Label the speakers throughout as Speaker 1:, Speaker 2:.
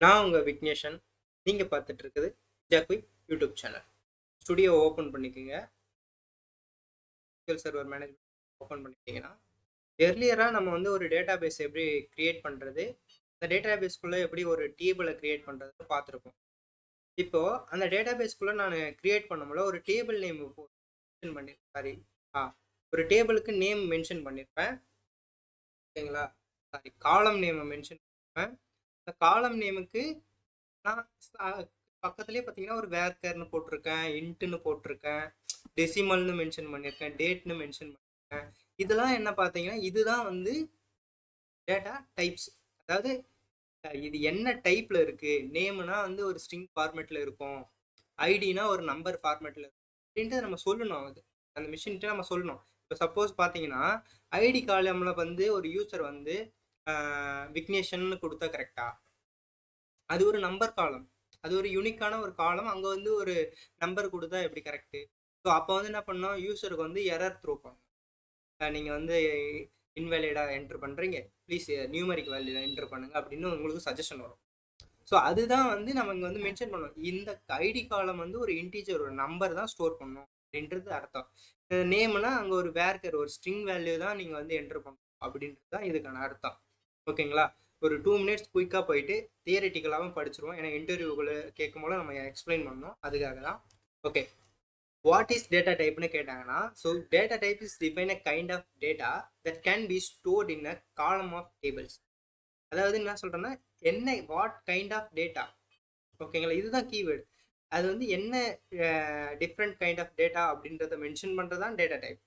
Speaker 1: நான் உங்கள் விக்னேஷன். நீங்கள் பார்த்துட்டு இருக்குது ஜாக்விக் யூடியூப் சேனல். ஸ்டுடியோ ஓப்பன் பண்ணிக்கோங்க. SQL சர்வர் மேனேஜ்மெண்ட் ஓப்பன் பண்ணிட்டீங்கன்னா, எர்லியராக நம்ம வந்து ஒரு டேட்டா பேஸ் எப்படி க்ரியேட் பண்ணுறது, அந்த டேட்டா பேஸ்க்குள்ளே எப்படி ஒரு டேபிளை க்ரியேட் பண்ணுறது பார்த்துருப்போம். இப்போது அந்த டேட்டா பேஸ்க்குள்ளே நான் க்ரியேட் பண்ணும்போது ஒரு டேபிள் நேம் மென்ஷன் பண்ணியிருப்பேன். சாரி, ஒரு டேபிளுக்கு நேம் மென்ஷன் பண்ணியிருப்பேன். ஓகேங்களா? சாரி, காலம் நேமை மென்ஷன் பண்ணியிருப்பேன். அந்த காலம் நேமுக்கு நான் பக்கத்துலேயே பார்த்தீங்கன்னா ஒரு வேர்க்கர்னு போட்டிருக்கேன், இன்ட்டுன்னு போட்டிருக்கேன், டெசிமல்னு மென்ஷன் பண்ணியிருக்கேன், டேட்னு மென்ஷன் பண்ணியிருக்கேன். இதெல்லாம் என்ன பார்த்தீங்கன்னா இதுதான் வந்து டேட்டா டைப்ஸ். அதாவது இது என்ன டைப்ல இருக்கு. நேம்னா வந்து ஒரு ஸ்ட்ரிங் ஃபார்மேட்ல இருக்கும், ஐடினா ஒரு நம்பர் ஃபார்மேட்ல இருக்கும் அப்படின்ட்டு நம்ம சொல்லணும். அது அந்த மிஷின்ட்டு நம்ம சொல்லணும். இப்போ சப்போஸ் பார்த்தீங்கன்னா ஐடி காலம்ல வந்து ஒரு யூசர் வந்து விக்னேஷன் கொடுத்தா கரெக்டா? அது ஒரு நம்பர் காலம், அது ஒரு யூனிக்கான ஒரு காலம். அங்கே வந்து ஒரு நம்பர் கொடுத்தா எப்படி கரெக்டு? ஸோ அப்போ வந்து என்ன பண்ணோம், யூசருக்கு வந்து எரர் த்ரோ பண்ணும். நீங்கள் வந்து இன்வேலிடாக என்ட்ரு பண்ணுறீங்க, ப்ளீஸ் நியூமரிக் வேல்யூ என்ட்ரு பண்ணுங்க அப்படின்னு உங்களுக்கு சஜஷன் வரும். ஸோ அதுதான் வந்து நம்ம இங்கே வந்து மென்ஷன் பண்ணோம். இந்த ஐடி காலம் வந்து ஒரு இன்டீஜர், ஒரு நம்பர் தான் ஸ்டோர் பண்ணும் அப்படின்றது அர்த்தம். நேம்னா அங்கே ஒரு வேர்க்கர், ஒரு ஸ்ட்ரிங் வேல்யூ தான் நீங்கள் வந்து என்ட்ரு பண்ணணும் அப்படின்றது தான் இதுக்கான அர்த்தம். ஓகேங்களா? ஒரு 2 மினிட்ஸ் குயிக்காக போயிட்டு தியரிட்டிக்கலாகவும் படிச்சிருவோம். ஏன்னா இன்டர்வியூக்குள்ள கேட்கும் போது நம்ம எக்ஸ்பிளைன் பண்ணோம், அதுக்காக தான். ஓகே, வாட் இஸ் டேட்டா டைப்னு கேட்டாங்கன்னா, so data type is define a kind of data that can be stored in a column of tables. அதாவது என்ன சொல்கிறேன்னா, என்ன வாட் கைண்ட் ஆஃப் டேட்டா. ஓகேங்களா? இதுதான் கீவேர்டு. அது வந்து என்ன டிஃப்ரெண்ட் கைண்ட் ஆஃப் டேட்டா அப்படின்றத மென்ஷன் பண்ணுறது தான் டேட்டா டைப்.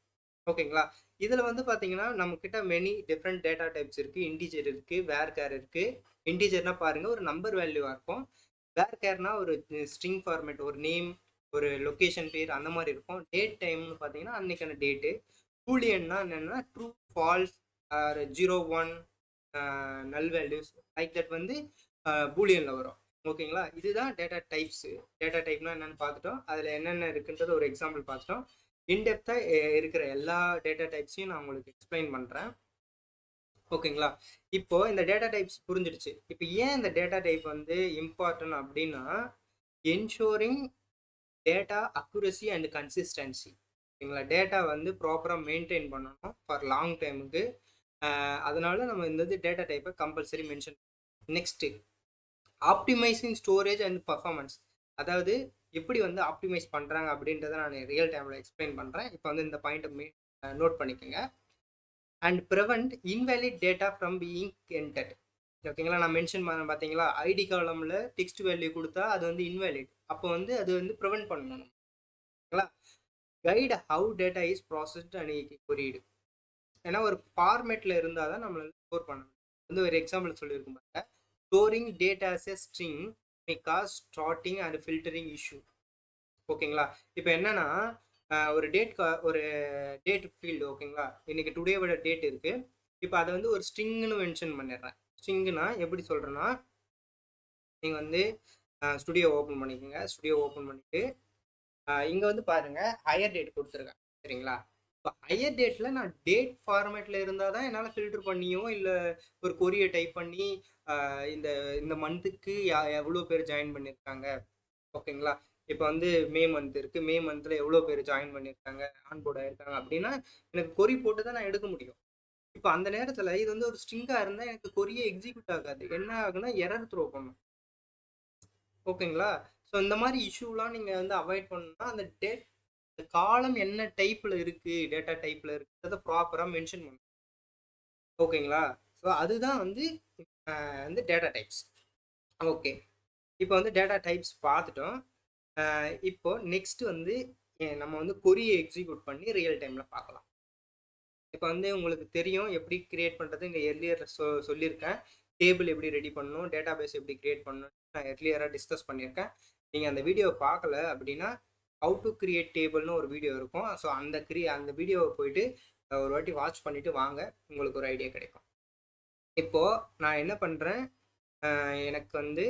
Speaker 1: ஓகேங்களா? இதில் வந்து பார்த்தீங்கன்னா நம்மக்கிட்ட மெனி டிஃப்ரெண்ட் டேட்டா டைப்ஸ் இருக்குது. இன்டீஜர் இருக்குது, வேர்கேர் இருக்குது. இன்டீஜர்னால் பாருங்கள் ஒரு நம்பர் வேல்யூவாக இருக்கும். வேர்கேர்னா ஒரு ஸ்ட்ரிங் ஃபார்மேட், ஒரு நேம், ஒரு லொக்கேஷன் பேர் அந்த மாதிரி இருக்கும். டேட் டைம்னு பார்த்தீங்கன்னா அன்றைக்கான டேட்டு. பூலியன்னா என்னென்னா ட்ரூ, ஃபால்ஸ், ஆர் 0 1 நல் வேல்யூஸ் லைக் தட் வந்து பூலியனில் வரும். ஓகேங்களா? இதுதான் டேட்டா டைப்ஸு. டேட்டா டைப்னா என்னென்னு பார்த்துட்டோம், அதில் என்னென்ன இருக்குன்றது ஒரு எக்ஸாம்பிள் பார்த்துட்டோம். இன்டெப்த்தாக இருக்கிற எல்லா டேட்டா டைப்ஸையும் நான் உங்களுக்கு எக்ஸ்பிளைன் பண்ணுறேன். ஓகேங்களா? இப்போது இந்த டேட்டா டைப்ஸ் புரிஞ்சிடுச்சு. இப்போ ஏன் இந்த டேட்டா டைப் வந்து இம்பார்ட்டன்ட் அப்படின்னா, ensuring data accuracy and consistency. ஓகேங்களா? டேட்டா வந்து ப்ராப்பராக மெயின்டைன் பண்ணணும் ஃபார் லாங் டைமுக்கு. அதனால நம்ம இந்த டேட்டா டைப்பை compulsory mention. Next, optimizing storage and performance. அதாவது எப்படி வந்து ஆப்டிமைஸ் பண்ணுறாங்க அப்படின்றத நான் ரியல் டைமில் எக்ஸ்பிளைன் பண்ணுறேன். இப்போ வந்து இந்த பாயிண்ட்டை நோட் பண்ணிக்கோங்க. And prevent invalid data from being entered. ஓகேங்களா? நான் மென்ஷன் பண்ண பார்த்தீங்களா, ஐடி காலமில் டெக்ஸ்ட் வேல்யூ கொடுத்தா அது வந்து இன்வேலிட், அப்போ வந்து அது வந்து ப்ரிவெண்ட் பண்ணணும். ஓகேங்களா? Guide how data is processed and queried. ஏன்னா ஒரு ஃபார்மேட்டில் இருந்தால் தான் நம்மளால ஸ்டோர் பண்ணணும். வந்து ஒரு எக்ஸாம்பிள் சொல்லியிருக்கும் பாருங்க, storing data as a string may cause sorting and filtering issue. ஓகேங்களா? இப்போ என்னன்னா ஒரு டேட் ஃபீல்டு. ஓகேங்களா? இன்னைக்கு டுடேவோட டேட் இருக்கு. இப்போ அதை வந்து ஒரு ஸ்ட்ரிங்னு மென்ஷன் பண்ணிடுறேன். ஸ்ட்ரிங்குனா எப்படி சொல்கிறேன்னா, நீங்கள் வந்து ஸ்டுடியோ ஓப்பன் பண்ணிக்கோங்க. ஸ்டுடியோ ஓப்பன் பண்ணிட்டு இங்கே வந்து பாருங்கள் ஹையர் டேட் கொடுத்துருக்கேன். சரிங்களா? இப்போ ஹையர் டேட்டில் நான் டேட் ஃபார்மேட்டில் இருந்தால் தான் என்னால் ஃபில்டர் பண்ணியோ இல்லை ஒரு கொரியை டைப் பண்ணி இந்த இந்த மந்த்துக்கு எவ்வளோ பேர் ஜாயின் பண்ணியிருக்காங்க. ஓகேங்களா? இப்போ வந்து மே மந்த் இருக்குது, மே மந்தில் எவ்வளோ பேர் ஜாயின் பண்ணியிருக்காங்க, ஆன்போர்ட் ஆகிருக்காங்க அப்படின்னா எனக்கு கொரி போட்டு தான் நான் எடுக்க முடியும். இப்போ அந்த நேரத்தில் இது வந்து ஒரு ஸ்ட்ரிங்காக இருந்தால் எனக்கு கொரியே எக்ஸிக்யூட் ஆகாது. என்ன ஆகுனா எரர் த்ரோ பண்ணும். ஓகேங்களா? ஸோ இந்த மாதிரி இஷ்யூலாம் நீங்கள் வந்து அவாய்ட் பண்ணணும்னா அந்த டேட் காலம் என்ன டைப்பில் இருக்குது, டேட்டா டைப்பில் இருக்கிறத ப்ராப்பராக மென்ஷன் பண்ணணும். ஓகேங்களா? ஸோ அதுதான் வந்து வந்து டேட்டா டைப்ஸ். ஓகே, இப்போ வந்து டேட்டா டைப்ஸ் பார்த்துட்டோம். இப்போ நெக்ஸ்ட் வந்து நம்ம வந்து கொரியை எக்ஸிக்யூட் பண்ணி ரியல் டைமில் பார்க்கலாம். இப்போ வந்து உங்களுக்கு தெரியும் எப்படி கிரியேட் பண்ணுறது. இங்கே எர்லியர் சொல்லியிருக்கேன். டேபிள் எப்படி ரெடி பண்ணணும், டேட்டா பேஸ் எப்படி கிரியேட் பண்ணணும் நான் எர்லியராக டிஸ்கஸ் பண்ணியிருக்கேன். நீங்கள் அந்த வீடியோவை பார்க்கல அப்படின்னா ஹவு டு கிரியேட் டேபிள்னு ஒரு வீடியோ இருக்கும். ஸோ அந்த வீடியோவை போயிட்டு ஒரு வாட்டி வாட்ச் பண்ணிவிட்டு வாங்க, உங்களுக்கு ஒரு ஐடியா கிடைக்கும். இப்போது நான் என்ன பண்ணுறேன், எனக்கு வந்து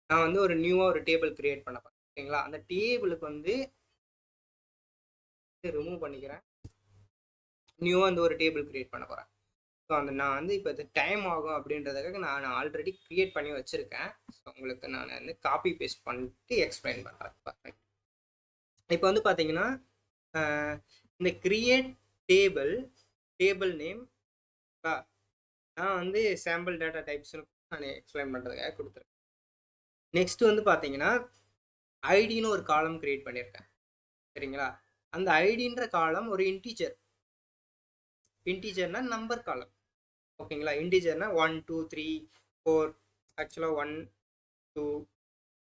Speaker 1: நான் வந்து ஒரு நியூவாக ஒரு டேபிள் கிரியேட் பண்ண போகிறேன். ஓகேங்களா? அந்த டேபிளுக்கு வந்து ரிமூவ் பண்ணிக்கிறேன். நியூவாக வந்து ஒரு டேபிள் கிரியேட் பண்ண போகிறேன். ஸோ அந்த நான் வந்து இப்போ இது டைம் ஆகும் அப்படின்றதுக்காக நான் ஆல்ரெடி க்ரியேட் பண்ணி வச்சுருக்கேன். ஸோ உங்களுக்கு நான் வந்து காப்பி பேஸ்ட் பண்ணிட்டு எக்ஸ்பிளைன் பண்ணுறேன். இப்போ வந்து பார்த்தீங்கன்னா இந்த கிரியேட் டேபிள் நேம் நான் வந்து சாம்பிள் டேட்டா டைப்ஸ்னு நான் எக்ஸ்பிளைன் பண்ணுறதுக்காக கொடுத்துருக்கேன். நெக்ஸ்ட் வந்து பார்த்தீங்கன்னா ஐடின்னு ஒரு காலம் கிரியேட் பண்ணியிருக்கேன். சரிங்களா? அந்த ஐடின்ற காலம் ஒரு இன்டீஜர்னா நம்பர் காலம். ஓகேங்களா? இன்டீஜர்னா 1 2 3 4 ஆக்சுவலாக 1 2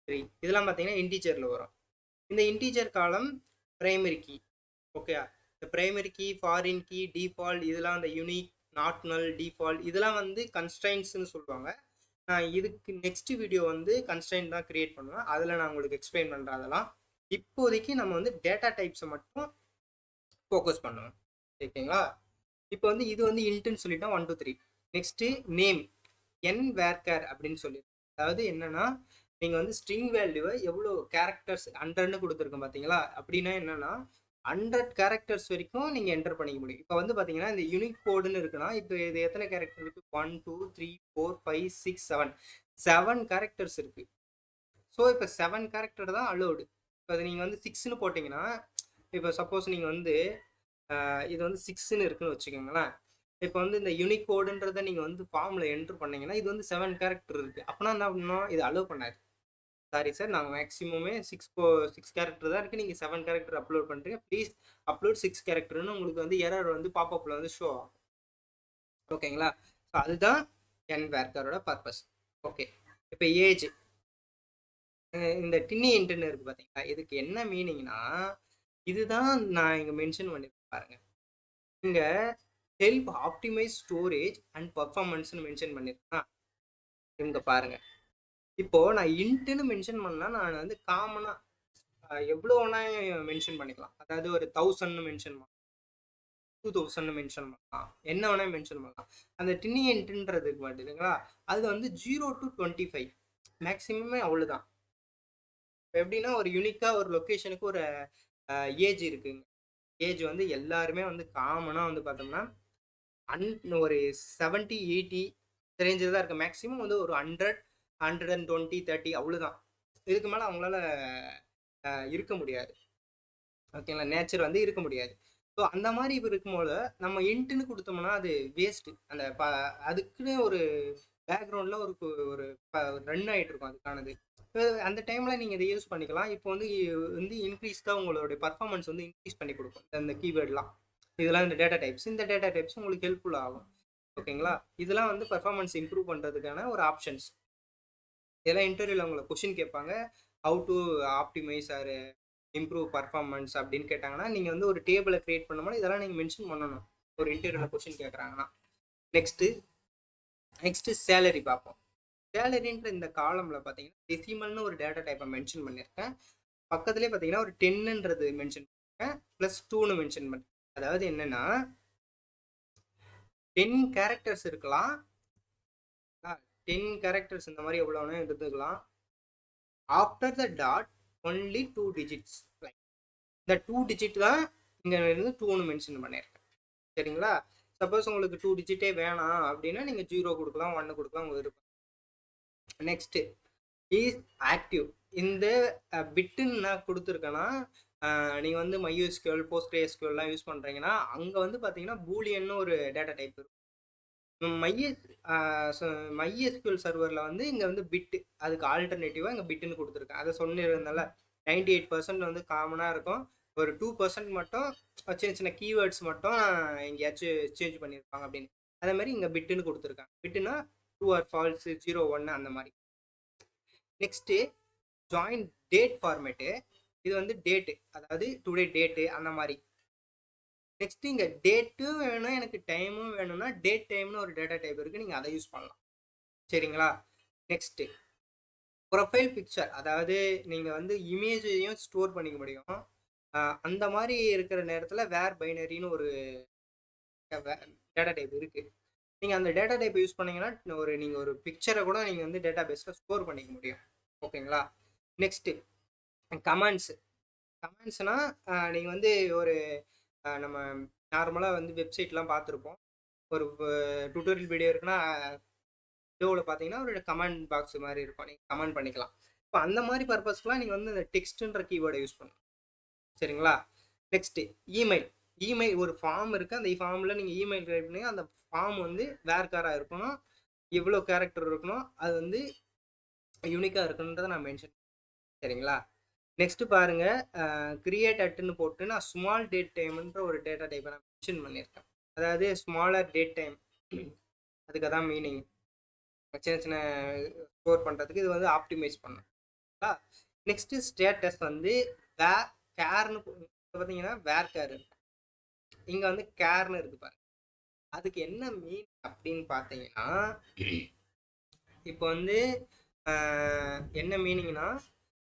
Speaker 1: 3 இதெல்லாம் பார்த்தீங்கன்னா இன்டீஜரில் வரும். இந்த integer column primary key. Okay, இந்த primary key, foreign key, default இதெல்லாம் அந்த யூனிக், நாட் நல், டிஃபால்ட் இதெல்லாம் வந்து கன்ஸ்ட்ரைன்ட்ஸ்னு சொல்லுவாங்க. நான் இதுக்கு நெக்ஸ்ட் வீடியோ வந்து கன்ஸ்ட்ரைன்ட் தான் கிரியேட் பண்ணுவேன். அதில் நான் உங்களுக்கு எக்ஸ்பிளைன் பண்ணுறேன். அதெல்லாம் இப்போதைக்கு நம்ம வந்து டேட்டா டைப்ஸை மட்டும் ஃபோக்கஸ் பண்ணுவோம். ஓகேங்களா? இப்போ வந்து இது வந்து இன்ட்டுன்னு சொல்லிட்டோம் 1 2 3. நெக்ஸ்ட்டு நேம் என் வேர்கேர் அப்படின்னு சொல்லி, அதாவது என்னன்னா நீங்கள் வந்து ஸ்ட்ரிங் வேல்யூவை எவ்வளோ கேரக்டர்ஸ் 100ன்னு கொடுத்துருக்கோம் பார்த்தீங்களா? அப்படின்னா என்னன்னா 100 கேரக்டர்ஸ் வரைக்கும் நீங்கள் என்டர் பண்ணிக்க முடியும். இப்போ வந்து பார்த்தீங்கன்னா இந்த யூனிக் கோடுன்னு இருக்குன்னா இப்போ இது எத்தனை கேரக்டர் இருக்குது? 1 2 3 4 5 6 7 கேரக்டர்ஸ் இருக்குது. ஸோ இப்போ 7 கேரக்டர் தான் அலோடு. இப்போ அது நீங்கள் வந்து 6ன்னு போட்டிங்கன்னா, இப்போ சப்போஸ் நீங்கள் வந்து இது வந்து 6ன்னு இருக்குன்னு வச்சுக்கோங்களேன். இப்போ வந்து இந்த யூனிக் கோடுன்றதை நீங்கள் வந்து ஃபார்மில் என்ட்ரு பண்ணீங்கன்னா இது வந்து 7 கேரக்டர் இருக்குது. அப்போனா என்ன பண்ணணும்? இது அலோவ் பண்ணாது. சாரி சார், நாங்கள் மேக்ஸிமமே 6 கேரக்டர் தான் இருக்குது, நீங்கள் 7 கேரக்டர் அப்லோட் பண்ணுறீங்க, ப்ளீஸ் அப்லோட் 6 கேரக்டர்னு உங்களுக்கு வந்து எரர் வந்து பாப்அப்பில் வந்து ஷோ ஆகும். ஓகேங்களா? ஸோ அதுதான் என் வேர்க்கரோட பர்பஸ். ஓகே, இப்போ ஏஜ் இந்த டின்னி இன்டர்னு இருக்குது பார்த்தீங்களா? இதுக்கு என்ன மீனிங்னா இதுதான் நான் இங்கே மென்ஷன் பண்ணியிருக்கேன் பாருங்க. இங்கே ஹெல்ப் ஆப்டிமைஸ் ஸ்டோரேஜ் அண்ட் பர்ஃபார்மன்ஸ்னு மென்ஷன் பண்ணியிருக்கேன். இங்கே பாருங்க, இப்போ நான் இன்ட்டுன்னு மென்ஷன் பண்ணால் நான் வந்து காமனாக எவ்வளோ வேணால் மென்ஷன் பண்ணிக்கலாம். அதாவது ஒரு 1000ன்னு மென்ஷன் பண்ணலாம், 2000ன்னு மென்ஷன் பண்ணலாம், என்ன வேணால் மென்ஷன் பண்ணலாம். அந்த டின்னி இன்ட்டுன்றதுக்கு மாட்டேங்குதுங்களா? அது வந்து 0 to 25 மேக்ஸிமமே அவ்வளோதான். எப்படின்னா ஒரு யூனிக்காக ஒரு லொக்கேஷனுக்கு ஒரு ஏஜ் இருக்குங்க. ஏஜ் வந்து எல்லாருமே வந்து காமனாக வந்து பார்த்தோம்னா ஒரு 70 80 ரேஞ்சில் தான் இருக்குது. மேக்ஸிமம் வந்து ஒரு 100 120 30 அவ்வளோதான். இதுக்கு மேலே அவங்களால இருக்க முடியாது. ஓகேங்களா? நேச்சர் வந்து இருக்க முடியாது. ஸோ அந்த மாதிரி இப்போ இருக்கும்போது நம்ம இன்ட்டுன்னு கொடுத்தோம்னா அது வேஸ்ட்டு. அந்த அதுக்குன்னு ஒரு பேக்ரவுண்டில் ஒரு ரன் ஆகிட்டு இருக்கும் அதுக்கானது. அந்த டைமில் நீங்கள் இதை யூஸ் பண்ணிக்கலாம். இப்போ வந்து இன்க்ரீஸ்டாக உங்களுடைய பர்ஃபார்மன்ஸ் வந்து இன்க்ரீஸ் பண்ணி கொடுக்கும் இந்த கீவேர்ட்லாம். இதெல்லாம் இந்த டேட்டா டைப்ஸ் உங்களுக்கு ஹெல்ப்ஃபுல் ஆகும். ஓகேங்களா? இதெல்லாம் வந்து பர்ஃபார்மன்ஸ் இம்ப்ரூவ் பண்ணுறதுக்கான ஒரு ஆப்ஷன்ஸ். இதெல்லாம் இன்டர்வியூவில் உங்களை கொஷின் கேட்பாங்க, how to optimise R improve performance அப்படின்னு கேட்டாங்கன்னா நீங்கள் வந்து ஒரு டேபிளை கிரியேட் பண்ணும்போது இதெல்லாம் நீங்கள் மென்ஷன் பண்ணணும் ஒரு இன்டர்வியூவில் கொஷின் கேட்குறாங்கன்னா. நெக்ஸ்ட்டு சேலரி பார்ப்போம். சேலரின்ற இந்த காலமில் பார்த்தீங்கன்னா டெசிமல்னு ஒரு டேட்டா டைப்பை மென்ஷன் பண்ணியிருக்கேன். பக்கத்துலேயே பார்த்தீங்கன்னா ஒரு 10ன்றது மென்ஷன் பண்ணியிருக்கேன், ப்ளஸ் 2ன்னு மென்ஷன் பண்ணேன். அதாவது என்னென்னா 10 கேரக்டர்ஸ் இருக்கலாம், 10 கேரக்டர்ஸ் இந்த மாதிரி எவ்வளோன்னு எடுத்துக்கலாம். After the dot only 2 digits. இந்த 2 டிஜிட் தான் இங்கே இருந்து 2ன்னு மென்ஷன் பண்ணியிருக்கேன். சரிங்களா? சப்போஸ் உங்களுக்கு 2 டிஜிட்டே வேணாம் அப்படின்னா நீங்கள் 0 கொடுக்கலாம், 1 கொடுக்கலாம், உங்களுக்கு இருக்கும். Next is active. இந்த பிட்டுன்னு நான் கொடுத்துருக்கேன்னா நீங்கள் வந்து MySQL PostgreSQLலாம் யூஸ் பண்ணுறீங்கன்னா அங்கே வந்து பார்த்தீங்கன்னா பூலியன்னு ஒரு டேட்டா டைப் இருக்கும். MySQL சர்வரில் வந்து இங்கே வந்து பிட்டு, அதுக்கு ஆல்டர்னேட்டிவாக இங்கே பிட்டுன்னு கொடுத்துருக்கேன். அதை சொன்னிருந்தால 98% வந்து காமனாக இருக்கும். ஒரு 2% மட்டும் சின்ன சின்ன கீவேர்ட்ஸ் மட்டும் எங்கேயாச்சும் சேஞ்ச் பண்ணியிருப்பாங்க அப்படின்னு. அதே மாதிரி இங்கே பிட்டுன்னு கொடுத்துருக்காங்க. பிட்டுனா ட்ரூ ஆர் ஃபால்ஸு, 0 1 அந்த மாதிரி. Next join date format. இது வந்து டேட்டு, அதாவது டுடே டேட்டு அந்த மாதிரி. நெக்ஸ்ட் இங்கே டேட்டும் வேணும், எனக்கு டைமும் வேணும்னா டேட் டைம்னு ஒரு டேட்டா டைப் இருக்குது, நீங்கள் அதை யூஸ் பண்ணலாம். சரிங்களா? நெக்ஸ்ட்டு ப்ரொஃபைல் பிக்சர், அதாவது நீங்கள் வந்து இமேஜையும் ஸ்டோர் பண்ணிக்க முடியும். அந்த மாதிரி இருக்கிற நேரத்தில் வேர் பைனரின்னு ஒரு டேட்டா டைப் இருக்குது. நீங்கள் அந்த டேட்டா டைப் யூஸ் பண்ணிங்கன்னா நீங்கள் ஒரு பிக்சரை கூட நீங்கள் வந்து டேட்டா பேஸில் ஸ்டோர் பண்ணிக்க முடியும். ஓகேங்களா? நெக்ஸ்ட்டு கமெண்ட்ஸ்னால் நீங்கள் வந்து ஒரு நம்ம நார்மலாக வந்து வெப்சைட்லாம் பார்த்துருப்போம். ஒரு டுட்டோரியல் வீடியோ இருக்குன்னா வீடியோவில் பார்த்தீங்கன்னா ஒரு கமெண்ட் பாக்ஸ் மாதிரி இருக்கும், நீங்கள் கமெண்ட் பண்ணிக்கலாம். இப்போ அந்த மாதிரி பர்பஸ்க்குலாம் நீங்கள் வந்து இந்த டெக்ஸ்ட்டுன்ற கீவேர்டை யூஸ் பண்ணணும். சரிங்களா? நெக்ஸ்ட்டு இமெயில் ஒரு ஃபார்ம் இருக்குது. அந்த ஃபார்மில் நீங்கள் இமெயில் கிரியேட் பண்ணி அந்த ஃபார்ம் வந்து வேர்க்காராக இருக்கணும், எவ்வளோ கேரக்டர் இருக்கணும், அது வந்து யூனிக்காக இருக்குன்றதை நான் மென்ஷன். சரிங்களா? நெக்ஸ்ட்டு பாருங்கள், கிரியேட் அட்டுன்னு போட்டு நான் ஸ்மால் டேட் டைம்ன்ற ஒரு டேட்டா டைப்பை நான் மென்ஷன் பண்ணியிருக்கேன். அதாவது ஸ்மாலர் டேட் டைம், அதுக்கு தான் மீனிங். சின்ன சின்ன ஸ்டோர் பண்ணுறதுக்கு இது வந்து ஆப்டிமைஸ் பண்ணலாம். நெக்ஸ்ட்டு ஸ்டேட்டஸ் வந்து கேர்னு பார்த்தீங்கன்னா வேர் கேர் இருக்கு, இங்கே வந்து கேர்னு இருக்கு பாருங்க. அதுக்கு என்ன மீன் அப்படின்னு பார்த்தீங்கன்னா, இப்போ வந்து என்ன மீனிங்னா,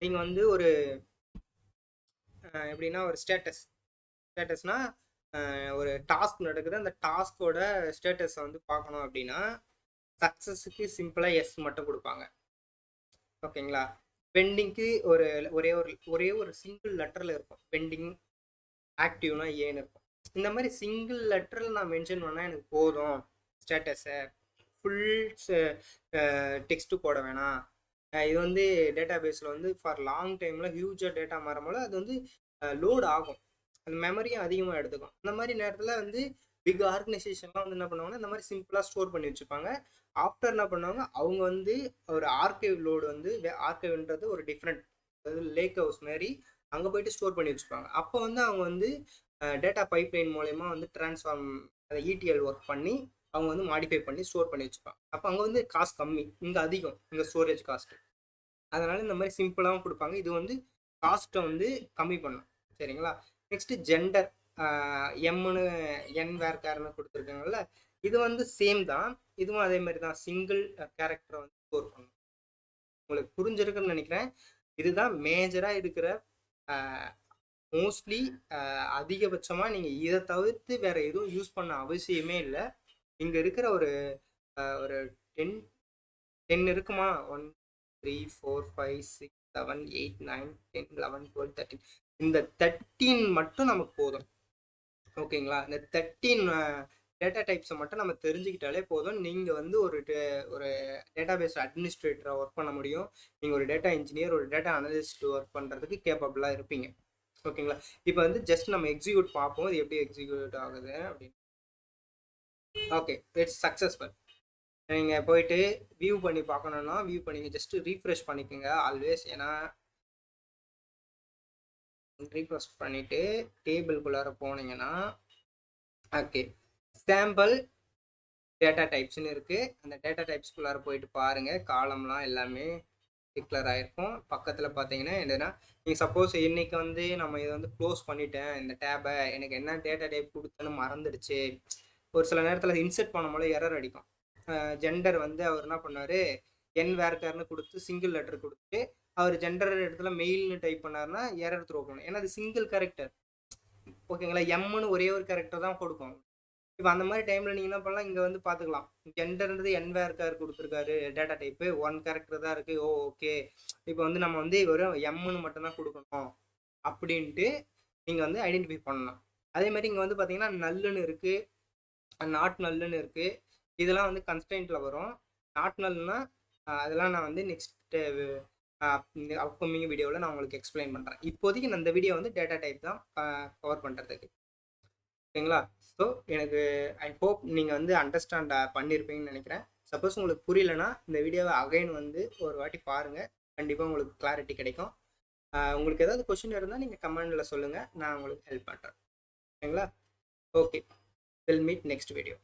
Speaker 1: நீங்கள் வந்து ஒரு எப்படின்னா ஒரு ஸ்டேட்டஸ்னா ஒரு டாஸ்க் நடக்குது, அந்த டாஸ்கோட ஸ்டேட்டஸை வந்து பார்க்கணும் அப்படின்னா சக்ஸஸுக்கு சிம்பிளாக எஸ் மட்டும் கொடுப்பாங்க. ஓகேங்களா? பெண்டிங்க்கு ஒரே ஒரு சிங்கிள் லெட்டரில் இருக்கும். பெண்டிங் ஆக்டிவ்னா ஏன்னு இருக்கும். இந்த மாதிரி சிங்கிள் லெட்டரில் நான் மென்ஷன் பண்ணால் எனக்கு போதும். ஸ்டேட்டஸை ஃபுல் டெக்ஸ்ட்டு போட வேணாம். இது வந்து டேட்டா பேஸில் வந்து ஃபார் லாங் டைமில் ஹியூஜாக டேட்டா மாறும்போது அது வந்து லோட் ஆகும், அந்த மெமரியும் அதிகமாக எடுத்துக்கும். அந்த மாதிரி நேரத்தில் வந்து பிக் ஆர்கனைசேஷன்லாம் வந்து என்ன பண்ணுவாங்கன்னா இந்த மாதிரி சிம்பிளாக ஸ்டோர் பண்ணி வச்சுப்பாங்க. ஆஃப்டர் என்ன பண்ணுவாங்க, அவங்க வந்து ஒரு ஆர்கைவ் லோடு வந்து ஆர்கைவ்ன்றது ஒரு டிஃப்ரெண்ட், அதாவது லேக் ஹவுஸ் மாதிரி அங்கே போயிட்டு ஸ்டோர் பண்ணி வச்சுப்பாங்க. அப்போ வந்து அவங்க வந்து டேட்டா பைப்லைன் மூலயமா வந்து ட்ரான்ஸ்ஃபார்ம் இடிஎல் ஒர்க் பண்ணி அவங்க வந்து மாடிஃபை பண்ணி ஸ்டோர் பண்ணி வச்சுப்பாங்க. அப்போ அங்கே வந்து காஸ்ட் கம்மி, இங்கே அதிகம், இங்கே ஸ்டோரேஜ் காஸ்ட்டு. அதனால் இந்த மாதிரி சிம்பிளாகவும் கொடுப்பாங்க. இது வந்து காஸ்ட்டை வந்து கம்மி பண்ணும். சரிங்களா? நெக்ஸ்ட்டு ஜெண்டர், எம்னு என் வேர்க்காரன்னு கொடுத்துருக்காங்கல்ல, இது வந்து சேம் தான், இதுவும் அதே மாதிரி தான். சிங்கிள் கேரக்டரை வந்து ஸ்டோர் பண்ணும். உங்களுக்கு புரிஞ்சிருக்குன்னு நினைக்கிறேன். இதுதான் மேஜராக இருக்கிற மோஸ்ட்லி அதிகபட்சமாக நீங்கள் இதை தவிர்த்து வேறு எதுவும் யூஸ் பண்ண அவசியமே இல்லை. இங்கே இருக்கிற ஒரு 10 இருக்குமா, 1 3 4 5 6 7 8 9 10 11 12 13, இந்த 13 மட்டும் நமக்கு போதும். ஓகேங்களா? இந்த 13 டேட்டா டைப்ஸை மட்டும் நம்ம தெரிஞ்சுக்கிட்டாலே போதும். நீங்கள் வந்து ஒரு டேட்டா பேஸ் அட்மினிஸ்ட்ரேட்டராக ஒர்க் பண்ண முடியும். நீங்கள் ஒரு டேட்டா இன்ஜினியர், ஒரு டேட்டா அனலிஸ்ட் ஒர்க் பண்ணுறதுக்கு கேப்பபிளாக இருப்பீங்க. ஓகேங்களா? இப்போ வந்து ஜஸ்ட் நம்ம எக்ஸிக்யூட் பார்ப்போம், இது எப்படி எக்ஸிக்யூட் ஆகுது அப்படின்னு. Okay, it's successful. நீங்கள் போயிட்டு வியூ பண்ணி பார்க்கணுன்னா வியூ பண்ணிங்க, ஜஸ்ட் ரீஃப்ரெஷ் பண்ணிக்கோங்க ஆல்வேஸ். ஏன்னா ரீஃப்ரெஷ் பண்ணிவிட்டு டேபிள்குள்ளார போனீங்கன்னா, ஓகே, சாம்பிள் டேட்டா டைப்ஸ்னு இருக்குது. அந்த டேட்டா டைப்ஸ்குள்ளார போயிட்டு பாருங்கள், காலம்லாம் எல்லாமே டிக்ளேர் ஆகிருக்கும். பக்கத்தில் பார்த்தீங்கன்னா என்னன்னா, நீங்கள் சப்போஸ் இன்றைக்கி வந்து நம்ம இதை வந்து க்ளோஸ் பண்ணிட்டேன் இந்த டேபை, எனக்கு என்ன டேட்டா டைப் கொடுத்தேன்னு மறந்துடுச்சு, ஒரு சில நேரத்தில் இன்செர்ட் பண்ணும்போது எரர் அடிக்கும். ஜெண்டர் வந்து அவர் என்ன பண்ணார், என் வேர்க்கார்னு கொடுத்து சிங்கிள் லெட்டர் கொடுத்துட்டு அவர் ஜெண்டர் இடத்துல மெயில்னு டைப் பண்ணாருன்னா எரர் த்ரோ பண்ணணும். ஏன்னா அது சிங்கிள் கேரக்டர். ஓகேங்களா? எம்னு ஒரே ஒரு கேரக்டர் தான் கொடுக்கும். இப்போ அந்த மாதிரி டைமில் நீங்கள் என்ன பண்ணலாம், இங்கே வந்து பார்த்துக்கலாம், ஜெண்டர்ன்றது என் வேர்க்கார் கொடுத்துருக்காரு, டேட்டா டைப்பு 1 கேரக்டர் தான் இருக்குது. ஓகே, இப்போ வந்து நம்ம வந்து வெறும் எம்னு மட்டும்தான் கொடுக்கணும் அப்படின்ட்டு நீங்கள் வந்து ஐடென்டிஃபை பண்ணலாம். அதே மாதிரி இங்கே வந்து பார்த்தீங்கன்னா நல்லுன்னு இருக்குது, நாட் நல்லுன்னு இருக்குது. இதெல்லாம் வந்து கன்ஸ்டன்ட்டில் வரும். நாட் நல்லுன்னா அதெல்லாம் நான் வந்து நெக்ஸ்ட்டு அப்கமிங் வீடியோவில் நான் உங்களுக்கு எக்ஸ்பிளைன் பண்ணுறேன். இப்போதைக்கு நான் இந்த வீடியோ வந்து டேட்டா டைப் தான் கவர் பண்ணுறதுக்கு. ஓகேங்களா? ஸோ எனக்கு ஐ ஹோப் நீங்கள் வந்து அண்டர்ஸ்டாண்ட் பண்ணியிருப்பீங்கன்னு நினைக்கிறேன். சப்போஸ் உங்களுக்கு புரியலன்னா இந்த வீடியோவை அகைன் வந்து ஒரு வாட்டி பாருங்கள், கண்டிப்பாக உங்களுக்கு கிளாரிட்டி கிடைக்கும். உங்களுக்கு ஏதாவது கொஷின் இருந்தால் நீங்கள் கமெண்டில் சொல்லுங்கள், நான் உங்களுக்கு ஹெல்ப் பண்ணுறேன். ஓகேங்களா? Okay, will meet next video.